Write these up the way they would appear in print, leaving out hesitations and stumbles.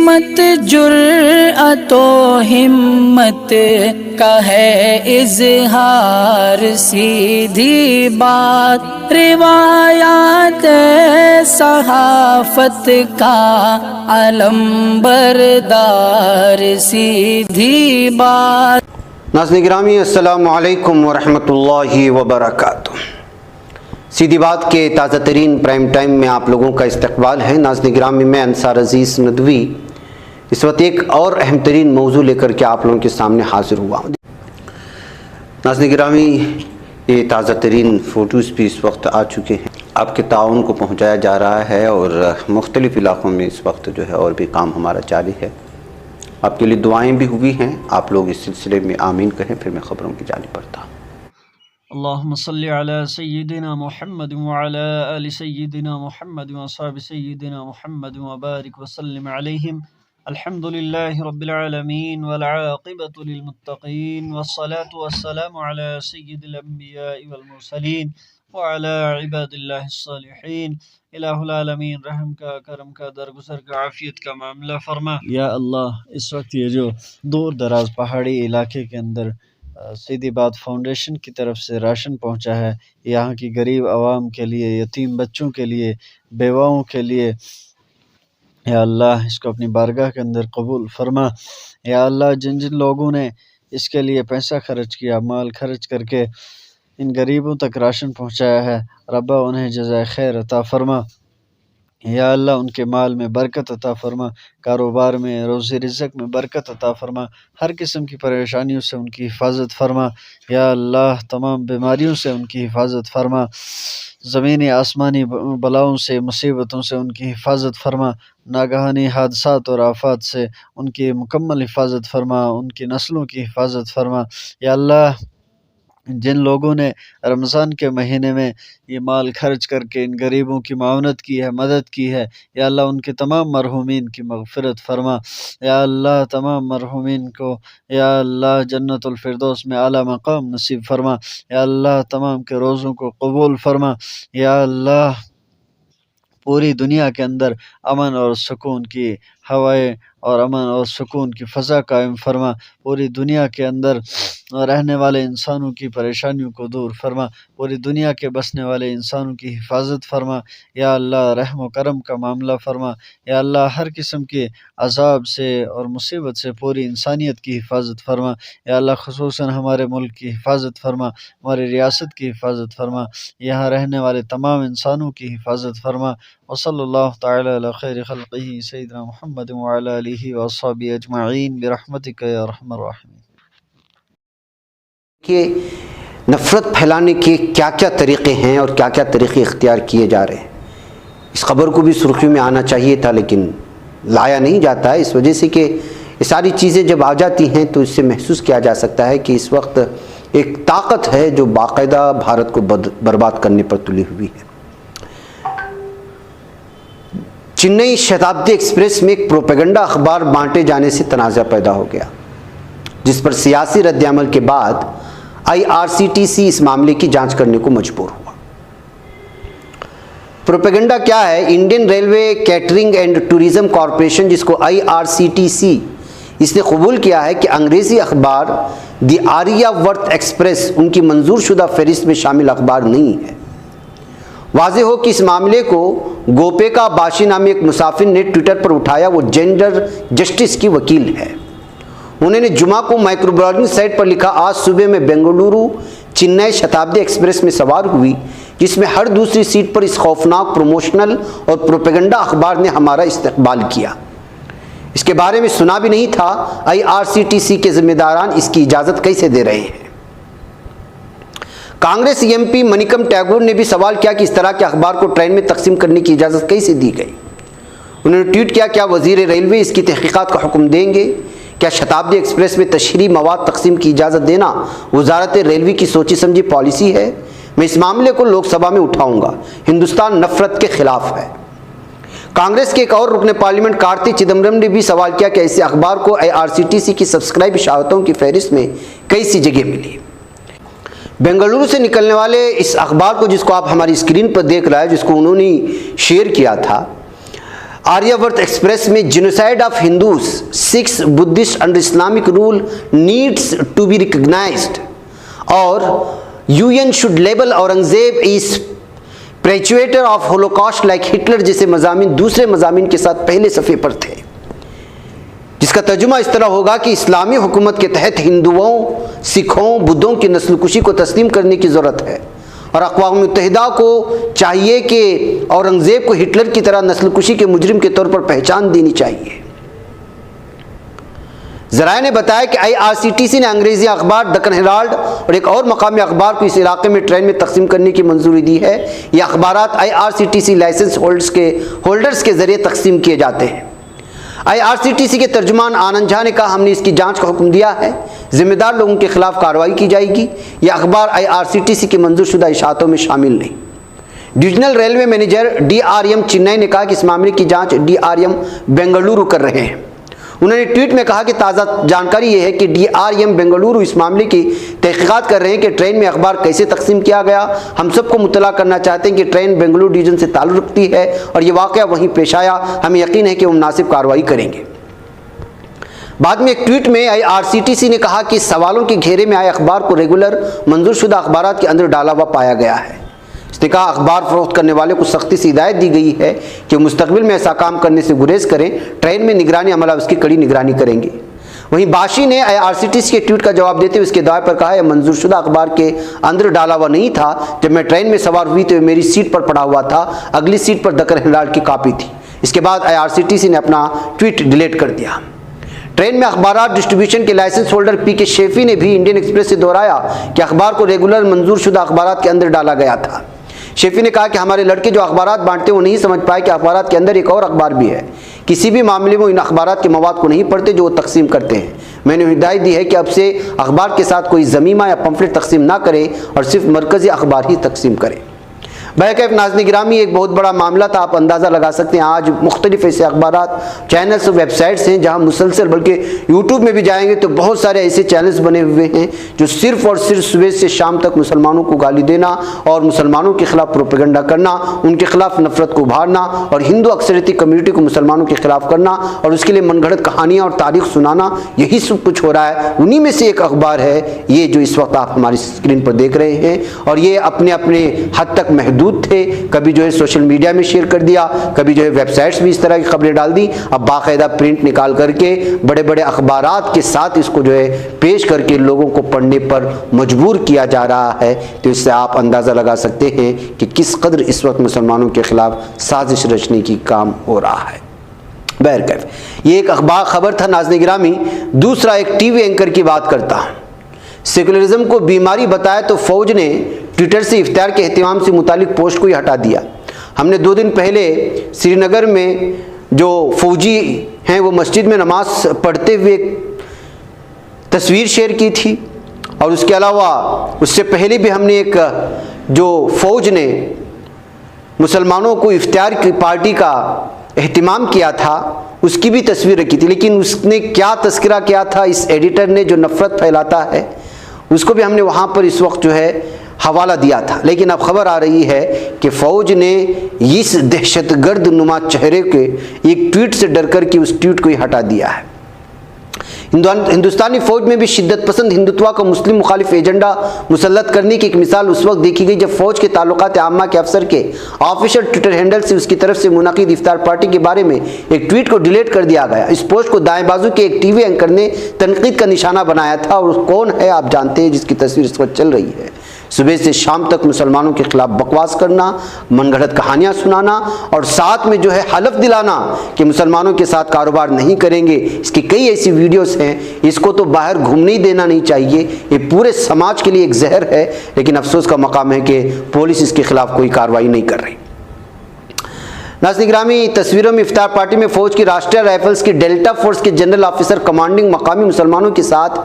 सिमत जुर्अतो हिम्मत का है इजहार, सीधी बात रिवायात सहाफत का अलंबरदार, सीधी बात। नाज़रीन गिरामी, अस्सलामु अलैकुम वरहमतुल्लाहि वबरकातुह। सीधी बात के ताज़ा तरीन प्राइम टाइम में आप लोगों का इस्तकबाल है। नाज़रीन गिरामी, मैं अंसार अज़ीज़ नदवी इस वक्त एक और अहम तरीन मौजू लेकर के आप लोगों के सामने हाजिर हुआ हूँ। नाज़रीन गिरामी, ये ताज़ा तरीन फ़ोटोज़ भी इस वक्त आ चुके हैं, आपके ताउन को पहुँचाया जा रहा है और मुख्तलिफ़ इलाक़ों में इस वक्त जो है और भी काम हमारा जारी है। आपके लिए दुआएं भी हुई हैं, आप लोग इस सिलसिले में आमीन कहें, फिर मैं ख़बरों की जानिब बढ़ता हूँ। अल्लाहुम्मा सल्ली अला सय्यिदिना मुहम्मद व अला आलि सय्यिदिना मुहम्मद व अस्हाबि सय्यिदिना मुहम्मद व बारिक व सल्लिम अलैहिम। अल्हम्दुलिल्लाहि रब्बिल आलमीन वल आक़िबतु लिल मुत्तक़ीन वस्सलातु वस्सलामु अला सय्यिदिल अंबियाइ वल मुरसलीन व अला इबादिल्लाहिस सालिहीन। इलाहुल आलमीन, रहम का, करम का, दरगुजर का, आफियत का मामला फरमा। या अल्लाह, इस वक्त ये जो दूर दराज पहाड़ी इलाके के अंदर सीधी बात फाउंडेशन की तरफ से राशन पहुंचा है, यहाँ की गरीब आवाम के लिए, यतीम बच्चों के लिए, बेवाओं के लिए, या अल्लाह इसको अपनी बारगाह के अंदर कबूल फरमा। या अल्लाह, जिन जिन लोगों ने इसके लिए पैसा खर्च किया, माल खर्च करके इन गरीबों तक राशन पहुंचाया है, रब्बा उन्हें जज़ाए खैर अता फरमा। या अल्लाह, उनके माल में बरकत अता फरमा, कारोबार में, रोज़ी रिज़्क़ में बरकत अता फरमा, हर किस्म की परेशानियों से उनकी हिफाजत फरमा। या अल्लाह, तमाम बीमारियों से उनकी हिफाजत फरमा, ज़मीनी आसमानी बलाओं से, मुसीबतों से उनकी हिफाजत फरमा, नागहानी हादसात और आफात से उनकी मुकम्मल हिफाजत फरमा, उनकी नस्लों की हिफाजत फरमा। या अल्लाह, जिन लोगों ने रमज़ान के महीने में ये माल खर्च करके इन गरीबों की मावनत की है, मदद की है, या अल्लाह उनके तमाम मरहूमीन की मग़फ़िरत फ़रमा। या अल्लाह, तमाम मरहूमीन को या अल्लाह जन्नतुल फ़िरदौस में आला मक़ाम नसीब फ़रमा। या अल्लाह, तमाम के रोज़ों को कबूल फ़रमा। या अल्लाह, पूरी दुनिया के अंदर अमन और सुकून की हवाएं और अमन और सुकून की फ़ज़ा कायम फरमा। पूरी दुनिया के अंदर रहने वाले इंसानों की परेशानियों को दूर फरमा, पूरी दुनिया के बसने वाले इंसानों की हिफाजत फरमा। या अल्लाह, रहम व करम का मामला फरमा। या अल्लाह, हर किस्म के अज़ाब से और मुसीबत से पूरी इंसानियत की हिफाजत फरमा। या अल्लाह, ख़ुसूसन हमारे मुल्क की हिफाजत फरमा, हमारी रियासत की हिफाजत फरमा, यहाँ रहने वाले तमाम इंसानों की हिफाजत फरमा। वसल्लल्लाहु तआला अला खैरि खल्क़िही सय्यिदिना मुहम्मद व अला आलिहि व अस्हाबिहि अजमईन बिरहमतिका या अरहमर राहिमीन। कि नफ़रत फैलाने के क्या क्या तरीक़े हैं और क्या क्या तरीक़े इख्तियार किए जा रहे हैं। इस ख़बर को भी सुर्खियों में आना चाहिए था, लेकिन लाया नहीं जाता है, इस वजह से कि ये सारी चीज़ें जब आ जाती हैं तो इससे महसूस किया जा सकता है कि इस वक्त एक ताकत है जो बाकायदा भारत को बर्बाद करने पर तुली हुई है। चेन्नई शताब्दी एक्सप्रेस में एक प्रोपेगेंडा अखबार बांटे जाने से तनाज़ा पैदा हो गया, जिस पर सियासी रद्द-ए-अमल के बाद IRCTC इस मामले की जांच करने को मजबूर हुआ। प्रोपेगेंडा क्या है? Indian railway catering and tourism corporation, जिसको IRCTC, इसने कबूल किया है कि अंग्रेज़ी अखबार द आर्यावर्त एक्सप्रेस उनकी मंजूर शुदा फहरिस्त में शामिल अखबार नहीं है। वाज़ेह हो कि इस मामले को गोपेका बाशी नामी एक मुसाफिर ने ट्विटर पर उठाया। वो जेंडर जस्टिस की वकील है। उन्होंने जुमा को माइक्रोब्लॉगिंग साइट पर लिखा, आज सुबह में बेंगलुरु चेन्नई शताब्दी एक्सप्रेस में सवार हुई, जिसमें हर दूसरी सीट पर इस खौफनाक प्रमोशनल और प्रोपेगेंडा अखबार ने हमारा इस्तकबाल किया। इसके बारे में सुना भी नहीं था। IRCTC के जिम्मेदारान इसकी इजाज़त कैसे दे रहे हैं? कांग्रेस MP मनिकम टैगोर ने भी सवाल किया कि इस तरह के अखबार को ट्रेन में तकसीम करने की इजाज़त कैसे दी गई। उन्होंने ट्वीट किया, क्या वज़ीर रेलवे इसकी तहक़ीक़ात का हुक्म देंगे? क्या शताब्दी एक्सप्रेस में तशहीरी मवाद तकसीम की इजाज़त देना वज़ारत रेलवे की सोची समझी पॉलिसी है? मैं इस मामले को लोकसभा में उठाऊंगा। हिंदुस्तान नफ़रत के ख़िलाफ़ है। कांग्रेस के एक और रुकन पार्लियामेंट कार्ति चिदम्बरम ने भी सवाल किया कि ऐसे अखबार को IRCTC की सब्सक्राइब इशाअतों की फहरिस्त में कैसी जगह मिली। बेंगलुरु से निकलने वाले इस अखबार को, जिसको आप हमारी स्क्रीन पर देख रहे हैं, जिसको उन्होंने शेयर किया था, आर्यावर्त एक्सप्रेस में genocide of Hindus, Sikhs, Buddhist under Islamic rule needs to be recognised और UN should label Aurangzeb is perpetuator of holocaust like Hitler जैसे मजामीन दूसरे मजामीन के साथ पहले सफ़े पर थे, जिसका तर्जुमा इस तरह होगा कि इस्लामी हुकूमत के तहत हिंदुओं, सिखों, बुद्धों की नस्लकुशी को तस्लीम करने की ज़रूरत है और अक़वाम मुत्तहिदा को चाहिए कि औरंगज़ेब को हिटलर की तरह नस्लकुशी के मुजरिम के तौर पर पहचान देनी चाहिए। ज़राए ने बताया कि IRCTC ने अंग्रेज़ी अखबार दक्कन हेराल्ड और एक और मकामी अखबार को इस इलाके में ट्रेन में तकसीम करने की मंजूरी दी है। ये अखबारात IRCTC लाइसेंस होल्डर्स के ज़रिए तकसीम किए जाते हैं। IRCTC के तर्जुमान आनंद झा ने कहा, हमने इसकी जांच का हुक्म दिया है, जिम्मेदार लोगों के खिलाफ कार्रवाई की जाएगी। यह अखबार IRCTC के मंजूरशुदा इशातों में शामिल नहीं। Divisional railway manager DRM Chennai ने कहा कि इस मामले की जांच DRM बेंगलुरु कर रहे हैं। उन्होंने ट्वीट में कहा कि ताज़ा जानकारी यह है कि DRM बेंगलुरु इस मामले की तहकीकात कर रहे हैं कि ट्रेन में अखबार कैसे तकसीम किया गया। हम सबको मुतला करना चाहते हैं कि ट्रेन बेंगलुरु डिवीज़न से ताल्लुक़ रखती है और ये वाक़या वहीं पेश आया। हमें यकीन है कि वो मुनासिब कार्रवाई करेंगे। बाद में एक ट्वीट में IRCTC ने कहा कि सवालों के घेरे में आए अखबार को रेगुलर मंजूरशुदा अखबारात के अंदर डाला हुआ पाया गया है। इसने कहा, अखबार फरोख्त करने वाले को सख्ती से हिदायत दी गई है कि मुस्तकबिल में ऐसा काम करने से गुरेज करें। ट्रेन में निगरानी अमला उसकी कड़ी निगरानी करेंगे। वहीं बाशी ने IRCTC के ट्वीट का जवाब देते हुए इसके दावे पर कहा, यह मंजूरशुदा अखबार के अंदर डाला हुआ नहीं था। जब मैं ट्रेन में सवार हुई तो मेरी सीट पर पड़ा हुआ था, अगली सीट पर दक्कन हेराल्ड की कॉपी थी। इसके बाद IRCTC ने अपना ट्वीट डिलीट कर दिया। ट्रेन में अखबार डिस्ट्रीब्यूशन के लाइसेंस होल्डर PK शेफी ने भी इंडियन एक्सप्रेस से दोहराया कि अखबार को रेगुलर मंजूरशुदा अखबार के अंदर डाला गया था। शेफी ने कहा कि हमारे लड़के जो अखबार बांटते हैं वो नहीं समझ पाए कि अखबार के अंदर एक और अखबार भी है। किसी भी मामले में इन अखबार के मवाद को नहीं पढ़ते जो वो तकसीम करते हैं। मैंने हिदायत दी है कि अब से अखबार के साथ कोई ज़मीमा या पम्फलेट तकसीम ना करे और सिर्फ मरकज़ी अखबार ही तकसीम करे। बहरकैफ नाज़रीन गिरामी, एक बहुत बड़ा मामला था। आप अंदाज़ा लगा सकते हैं आज मुख्तलिफ ऐसे अखबारात, चैनल्स और वेबसाइट्स हैं जहाँ मुसलसल, बल्कि यूट्यूब में भी जाएंगे तो बहुत सारे ऐसे चैनल्स बने हुए हैं जो सिर्फ़ और सिर्फ सुबह से शाम तक मुसलमानों को गाली देना और मुसलमानों के ख़िलाफ़ प्रोपेगेंडा करना, उनके ख़िलाफ़ नफ़रत को उभारना और हिंदू अक्सरियती कम्यूनिटी को मुसलमानों के ख़िलाफ़ करना और उसके लिए मनगढ़ंत कहानियाँ और तारीख़ सुनाना, यही सब कुछ हो रहा है। उन्हीं में से एक अखबार है ये जो इस वक्त आप हमारी स्क्रीन पर देख रहे हैं। और ये अपने अपने हद तक महदूद थे। कभी जो है सोशल मीडिया में शेयर कर दिया, कभी जो है वेबसाइट्स भी इस तरह की खबरें डाल दी। अब बाकायदा प्रिंट निकाल करके बड़े बड़े अखबारात के साथ इसको जो है पेश करके लोगों को पढ़ने पर मजबूर किया जा रहा है। तो इससे आप अंदाज़ा लगा सकते हैं कि किस कदर इस वक्त मुसलमानों के ख़िलाफ़ साजिश रचने की काम हो रहा है। बहरकैफ ये एक अखबार खबर था नाज़रीन गिरामी। दूसरा एक टीवी एंकर की बात करता हूँ। सेकुलरिज्म को बीमारी बताया तो फ़ौज ने ट्विटर से इफ्तार के एहतमाम से मुतालिक पोस्ट को ही हटा दिया। हमने 2 दिन पहले श्रीनगर में जो फ़ौजी हैं वो मस्जिद में नमाज पढ़ते हुए तस्वीर शेयर की थी और उसके अलावा उससे पहले भी हमने एक जो फ़ौज ने मुसलमानों को इफ्तार की पार्टी का एहतमाम किया था उसकी भी तस्वीर रखी थी। लेकिन उसने क्या तस्करा किया था इस एडिटर ने जो नफ़रत फैलाता है, उसको भी हमने वहाँ पर इस वक्त जो है हवाला दिया था। लेकिन अब खबर आ रही है कि फ़ौज ने इस दहशतगर्द नुमा चेहरे के एक ट्वीट से डर कर के उस ट्वीट को ही हटा दिया है। हिंदुस्तानी फ़ौज में भी शिद्दत पसंद हिंदुत्व का मुस्लिम मुखालिफ एजेंडा मुसल्लत करने की एक मिसाल उस वक्त देखी गई जब फ़ौज के ताल्लुकात आम्मा के अफसर के ऑफिशियल ट्विटर हैंडल से उसकी तरफ से मुनाकिद इफ्तार पार्टी के बारे में एक ट्वीट को डिलीट कर दिया गया। इस पोस्ट को दाएं बाजू के एक टीवी एंकर ने तनकीद का निशाना बनाया था और कौन है आप जानते हैं, जिसकी तस्वीर इस वक्त चल रही है। सुबह से शाम तक मुसलमानों के खिलाफ बकवास करना, मनगढ़ंत कहानियाँ सुनाना और साथ में जो है हलफ दिलाना कि मुसलमानों के साथ कारोबार नहीं करेंगे। इसकी कई ऐसी वीडियोस हैं। इसको तो बाहर घूमने ही देना नहीं चाहिए। ये पूरे समाज के लिए एक जहर है। लेकिन अफसोस का मकाम है कि पुलिस इसके खिलाफ कोई कार्रवाई नहीं कर रही। नाज़रीन गिरामी, तस्वीरों में इफ्तार पार्टी में फ़ौज की राष्ट्रीय राइफल्स की डेल्टा फोर्स के जनरल ऑफिसर कमांडिंग मकामी मुसलमानों के साथ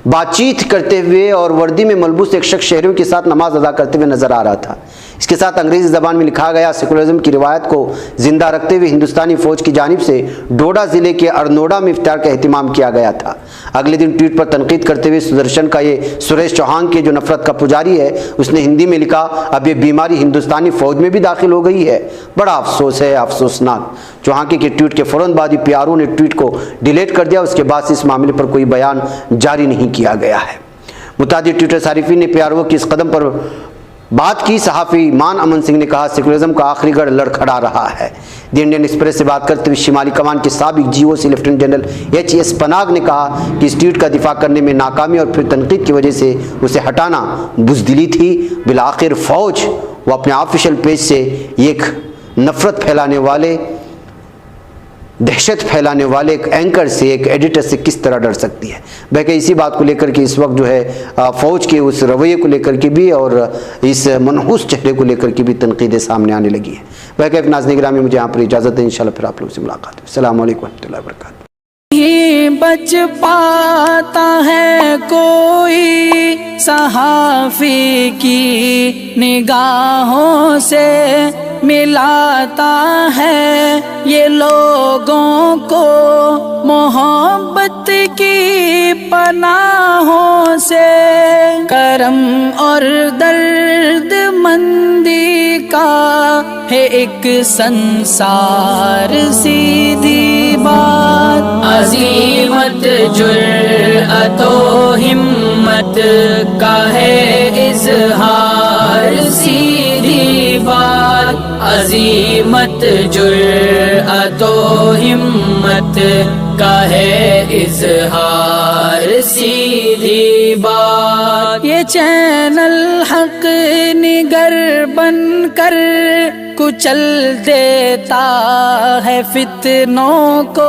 बातचीत करते हुए और वर्दी में मलबूस एक शख्स शहरियों के साथ नमाज अदा करते हुए नजर आ रहा था। इसके साथ अंग्रेजी ज़बान में लिखा गया सेकुलरिज्म की रिवायत को जिंदा रखते हुए हिंदुस्तानी फ़ौज की जानिब से डोडा ज़िले के अरनोडा में इफ्तार का एहतिमाम किया गया था। अगले दिन ट्वीट पर तनकीद करते हुए सुदर्शन का ये सुरेश चौहान के जो नफरत का पुजारी है, उसने हिंदी में लिखा, अब ये बीमारी हिंदुस्तानी फ़ौज में भी दाखिल हो गई है, बड़ा अफसोस है, अफसोसनाक। चौहान के ट्वीट के फ़ौरन बाद ही PRO ने ट्वीट को डिलीट कर दिया। उसके बाद से इस मामले पर कोई बयान जारी नहीं किया गया है। मुतादिद ट्विटर सारिफिन ने PRO की इस कदम पर बात की। सहाफ़ी मान अमन सिंह ने कहा, सेकुलरिज्म का आखिरी गढ़ लड़खड़ा रहा है। द इंडियन एक्सप्रेस से बात करते हुए शिमाली कमान के साबिक GOC lieutenant general HS Panag ने कहा कि इस ट्वीट का दिफा करने में नाकामी और फिर तनकीद की वजह से उसे हटाना बुज़दिली थी। बिलाखिर फ़ौज वो अपने ऑफिशियल पेज से एक नफ़रत फैलाने वाले, दहशत फैलाने वाले एक एंकर से, एक एडिटर से किस तरह डर सकती है। बल्कि इसी बात को लेकर के इस वक्त जो है फ़ौज के उस रवैये को लेकर के भी और इस मनहूस चेहरे को लेकर के भी तनकीदें सामने आने लगी है। बल्कि नाज़रीन गिरामी, मुझे यहाँ पर इजाज़त है, इंशाल्लाह फिर आप लोगों से मुलाकात है। अस्सलाम वालेकुम रहमतुल्लाहि व बरकातहू। नहीं बच पाता है कोई सहाफ़ी की निगाहों से, मिलाता है ये लोगों को मोहब्बत की पनाहों से। करम और दर्द मंदी का है एक संसार, सीधी बात। अज़ीमत जुर्अतो हिम्मत का है इज़हार, सीधी बात। अज़ीमत जुर्अतो हिम्मत का है इज़हार, सीधी बात। ये चैनल हक निगर बनकर कुचल देता है फितनों को।